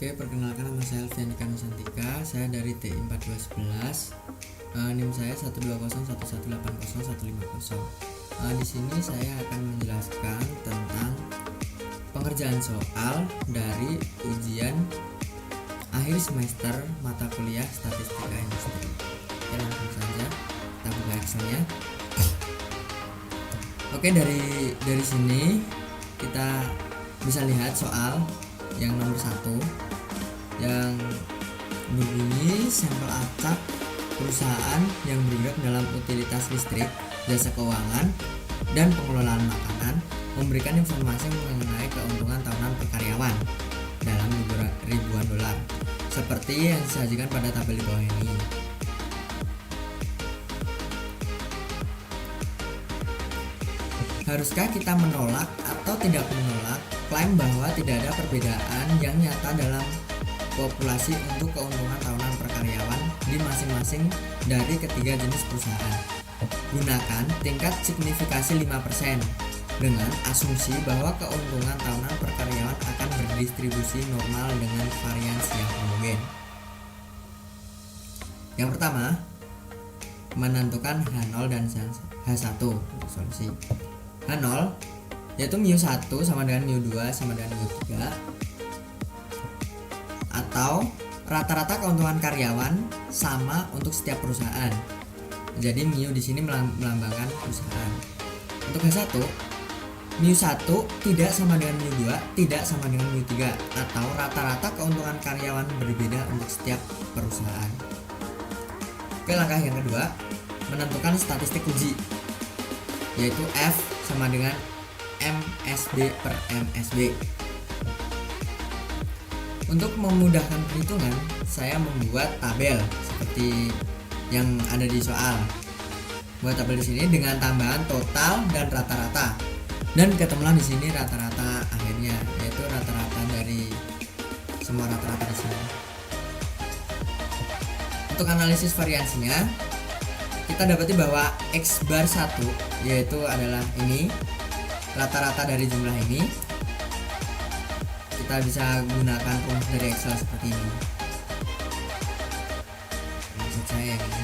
Oke, perkenalkan nama saya Alfianika Nusantika. Saya dari TI 4211. NIM saya 1201180150. Di sini saya akan menjelaskan tentang pengerjaan soal dari ujian akhir semester mata kuliah Statistika Industri. Oke, langsung saja kita buka Excelnya. Oke, dari sini kita bisa lihat soal yang nomor 1 yang berbunyi sampel acak perusahaan yang bergerak dalam utilitas listrik, jasa keuangan, dan pengelolaan makanan memberikan informasi mengenai keuntungan tahunan per karyawan dalam ribuan dolar seperti yang disajikan pada tabel di bawah ini. Haruskah kita menolak atau tidak menolak klaim bahwa tidak ada perbedaan yang nyata dalam populasi untuk keuntungan tahunan per karyawan di masing-masing dari ketiga jenis perusahaan? Gunakan tingkat signifikasi 5% dengan asumsi bahwa keuntungan tahunan per karyawan akan berdistribusi normal dengan variansi yang homogen. Yang pertama, menentukan H0 dan H1 untuk solusi. H0 yaitu mu1 sama dengan mu2 sama dengan mu3, atau rata-rata keuntungan karyawan sama untuk setiap perusahaan. Jadi mu di sini melambangkan perusahaan. Untuk H1, mu1 tidak sama dengan mu2, tidak sama dengan mu3, atau rata-rata keuntungan karyawan berbeda untuk setiap perusahaan. Oke, langkah yang kedua, menentukan statistik uji, yaitu F sama dengan MSB per MSB. Untuk memudahkan perhitungan, saya membuat tabel seperti yang ada di soal. Buat tabel di sini dengan tambahan total dan rata-rata. Dan ketemulah di sini rata-rata akhirnya, yaitu rata-rata dari semua rata-rata di sini. Untuk analisis variansinya, kita dapati bahwa X bar 1 yaitu adalah ini, rata-rata dari jumlah ini. Kita bisa gunakan rumus dari Excel seperti ini. Maksud saya ini.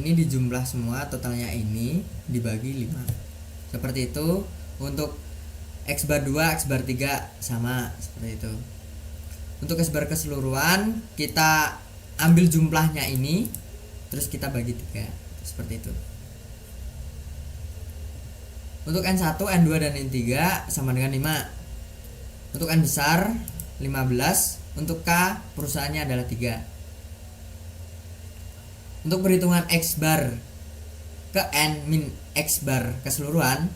Ini dijumlah semua, totalnya ini dibagi 5. Seperti itu. Untuk X bar 2, X bar 3 sama seperti itu. Untuk X bar keseluruhan kita ambil jumlahnya ini, terus kita bagi 3 seperti itu. Untuk N1, N2, dan N3 sama dengan 5. Untuk N besar 15. Untuk K perusahaannya adalah 3. Untuk perhitungan X bar ke N min X bar keseluruhan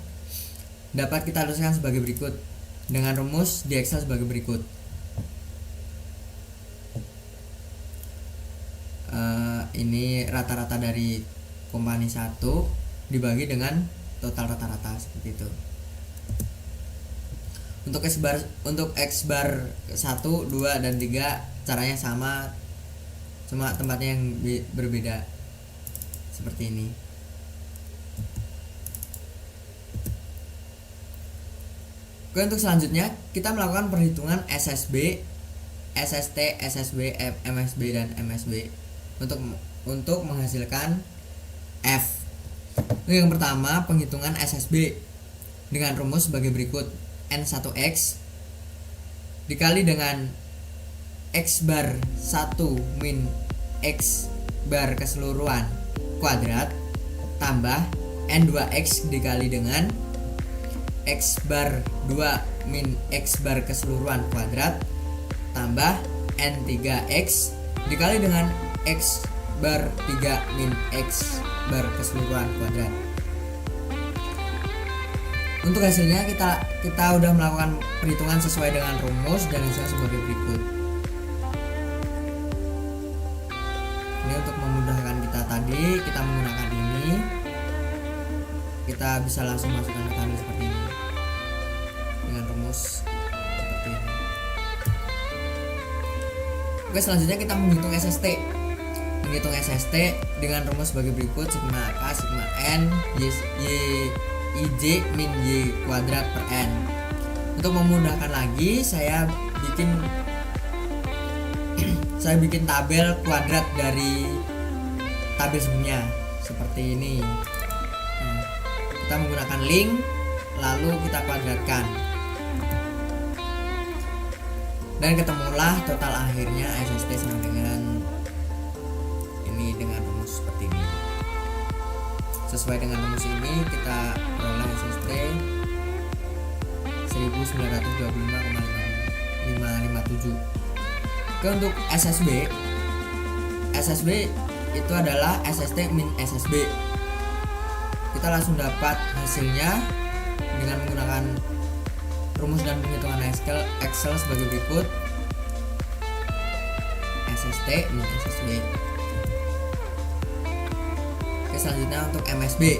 dapat kita tuliskan sebagai berikut dengan rumus di Excel sebagai berikut. Ini rata-rata dari kompani 1 dibagi dengan total rata-rata seperti itu. Untuk X bar 1, 2, dan 3 caranya sama, cuma tempatnya yang berbeda seperti ini. Oke, untuk selanjutnya kita melakukan perhitungan SSB, SST, SSB, MSB, dan MSB untuk menghasilkan F. Yang pertama, penghitungan SSB dengan rumus sebagai berikut: N1X dikali dengan X bar 1 min X bar keseluruhan kuadrat tambah N2X dikali dengan X bar 2 min X bar keseluruhan kuadrat tambah N3X dikali dengan X bar 3 min X bar keseluruhan kuadrat. Untuk hasilnya kita udah melakukan perhitungan sesuai dengan rumus dan hasilnya sebagai berikut. Ini untuk memudahkan kita tadi, kita menggunakan ini. Kita bisa langsung masukkan ke tabel seperti ini dengan rumus seperti ini. Oke, selanjutnya kita menghitung SST. Menghitung SST dengan rumus sebagai berikut: sigma K sigma N Y IJ min Y kuadrat per N. Untuk memudahkan lagi, saya bikin tabel kuadrat dari tabel sebelumnya seperti ini. Nah, kita menggunakan link lalu kita kuadratkan dan ketemulah total akhirnya SST sama dengan ini dengan rumus seperti ini. Sesuai dengan rumus ini kita peroleh SST 1925,557. Oke, untuk SSB itu adalah SST min SSB. Kita langsung dapat hasilnya dengan menggunakan rumus dan penghitungan Excel sebagai berikut. SST min SSB. Oke, selanjutnya untuk MSB.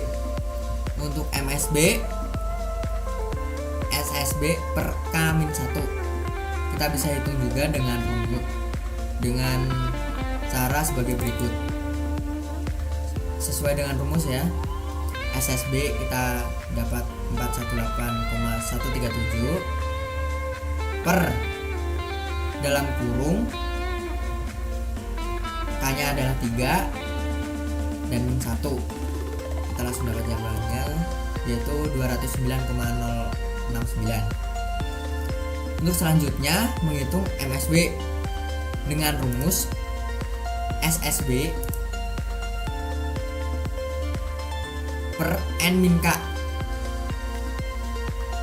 Untuk MSB SSB per K-1. Kita bisa hitung juga dengan cara sebagai berikut. Sesuai dengan rumus ya. SSB kita dapat 418,137 per dalam kurung K-nya adalah 3 dan min 1. Kita langsung dapat jawabannya yaitu 209,069. Untuk selanjutnya menghitung MSB dengan rumus SSB per N min K.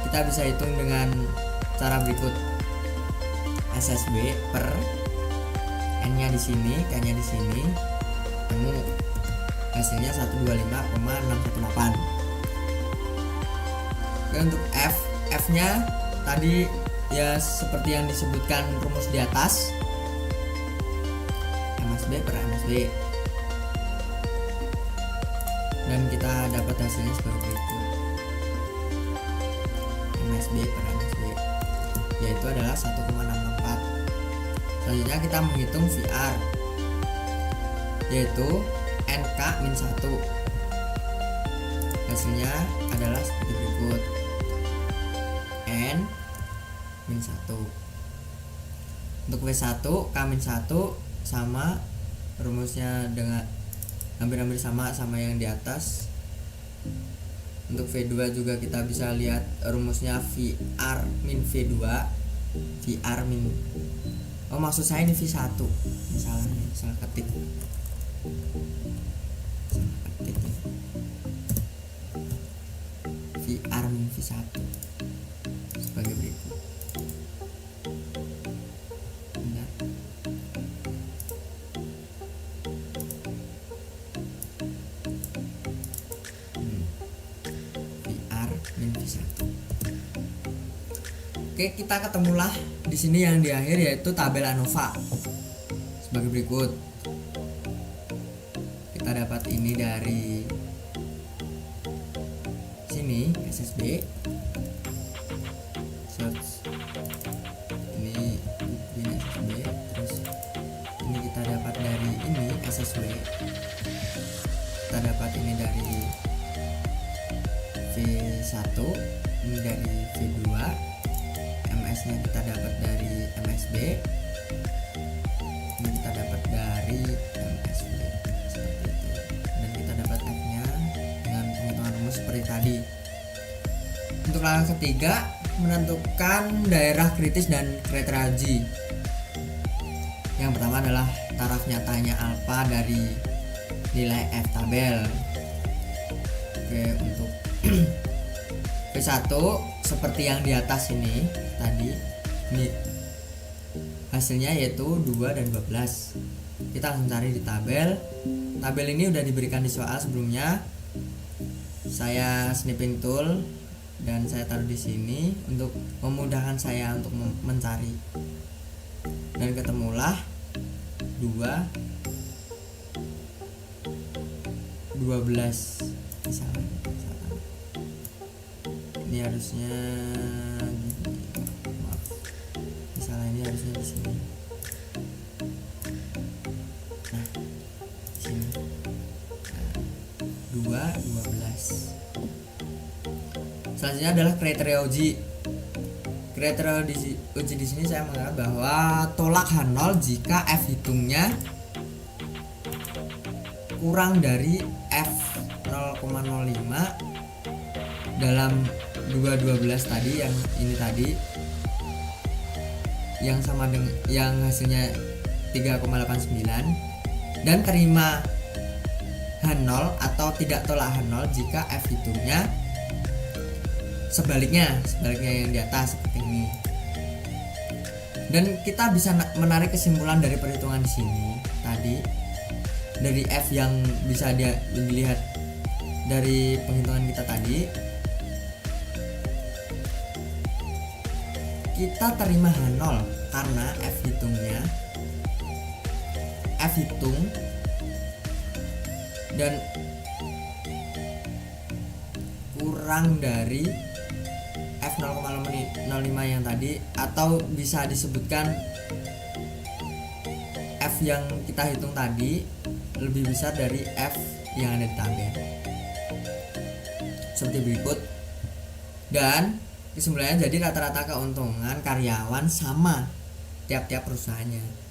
Kita bisa hitung dengan cara berikut. SSB per N-nya di sini, K-nya di sini, temu hasilnya 125,618. Oke, untuk F-nya tadi ya seperti yang disebutkan rumus di atas. MSB per MSB. Dan kita dapat hasilnya sebagai berikut. MSB per MSB yaitu adalah 1,664. Selanjutnya kita menghitung VR yaitu NK min 1. Hasilnya adalah seperti berikut. N min 1. Untuk V1 K min 1 sama rumusnya dengan hampir-hampir sama yang di atas. Untuk V2 juga kita bisa lihat rumusnya VR min V2. VR min, oh maksud saya ini V1. Ini salah ketik. VR min V1 sebagai berikut. Bentar. VR min V1. Oke, kita ketemulah di sini yang di akhir yaitu tabel ANOVA sebagai berikut. Kita dapat ini dari sini SSB search ini SSB, terus ini kita dapat dari ini SSB, kita dapat ini dari V1, ini dari V2, MS nya kita dapat dari MSB, ini kita dapat dari MSB seperti itu, dan kita dapat F nya dengan penghitungan rumus seperti tadi. Untuk langkah ketiga, menentukan daerah kritis dan kriteria G. Yang pertama adalah taraf nyatanya alfa dari nilai F tabel. Oke, untuk V1 seperti yang di atas ini tadi, ini hasilnya yaitu 2 dan 12. Kita langsung cari di tabel. Tabel ini udah diberikan di soal sebelumnya. Saya snipping tool dan saya taruh di sini untuk memudahkan saya untuk mencari. Dan ketemulah 12 misalnya. Ini harusnya maaf. Misalnya ini harusnya di sini. Nah, di sini. Nah, 2, 12. Selanjutnya adalah kriteria uji. Kriteria uji di sini saya menganggap bahwa tolak H0 jika F hitungnya kurang dari F 0,05 dalam 212 tadi, yang ini tadi yang sama dengan yang hasilnya 3,89, dan terima H0 atau tidak tolak H0 jika F hitungnya sebaliknya yang di atas seperti ini. Dan kita bisa menarik kesimpulan dari perhitungan di sini tadi, dari F yang bisa dilihat dari penghitungan kita tadi, kita terima H0 karena F hitung dan kurang dari F 0,05 yang tadi, atau bisa disebutkan F yang kita hitung tadi lebih besar dari F yang ada di tabel seperti berikut. Dan kesimpulannya, jadi rata-rata keuntungan karyawan sama tiap-tiap perusahaannya.